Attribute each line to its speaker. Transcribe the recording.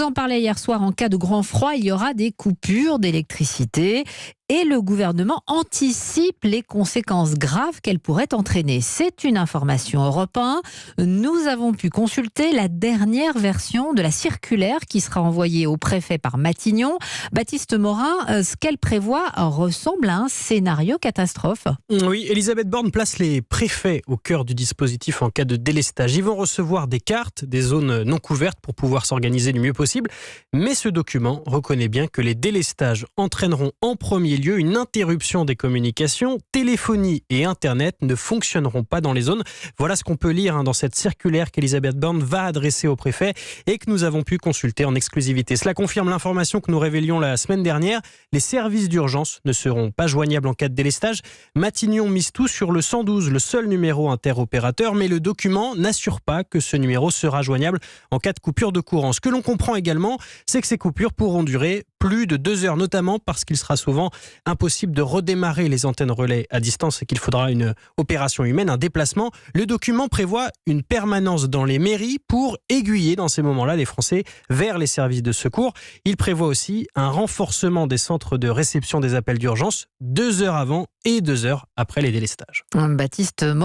Speaker 1: en parlais hier soir, en cas de grand froid, il y aura des coupures d'électricité. Et le gouvernement anticipe les conséquences graves qu'elle pourrait entraîner. C'est une information Europe 1. Nous avons pu consulter la dernière version de la circulaire qui sera envoyée au préfet par Matignon. Baptiste Morin, ce qu'elle prévoit ressemble à un scénario catastrophe.
Speaker 2: Oui, Elisabeth Borne place les préfets au cœur du dispositif en cas de délestage. Ils vont recevoir des cartes, des zones non couvertes pour pouvoir s'organiser du mieux possible. Mais ce document reconnaît bien que les délestages entraîneront en premier lieu une interruption des communications. Téléphonie et Internet ne fonctionneront pas dans les zones. Voilà ce qu'on peut lire dans cette circulaire qu'Elisabeth Borne va adresser au préfet et que nous avons pu consulter en exclusivité. Cela confirme l'information que nous révélions la semaine dernière. Les services d'urgence ne seront pas joignables en cas de délestage. Matignon mise tout sur le 112, le seul numéro interopérateur, mais le document n'assure pas que ce numéro sera joignable en cas de coupure de courant. Ce que l'on comprend également, c'est que ces coupures pourront durer plus de 2 heures, notamment parce qu'il sera souvent impossible de redémarrer les antennes relais à distance et qu'il faudra une opération humaine, un déplacement. Le document prévoit une permanence dans les mairies pour aiguiller dans ces moments-là les Français vers les services de secours. Il prévoit aussi un renforcement des centres de réception des appels d'urgence 2 heures avant et 2 heures après les délestages.
Speaker 1: Baptiste Morin.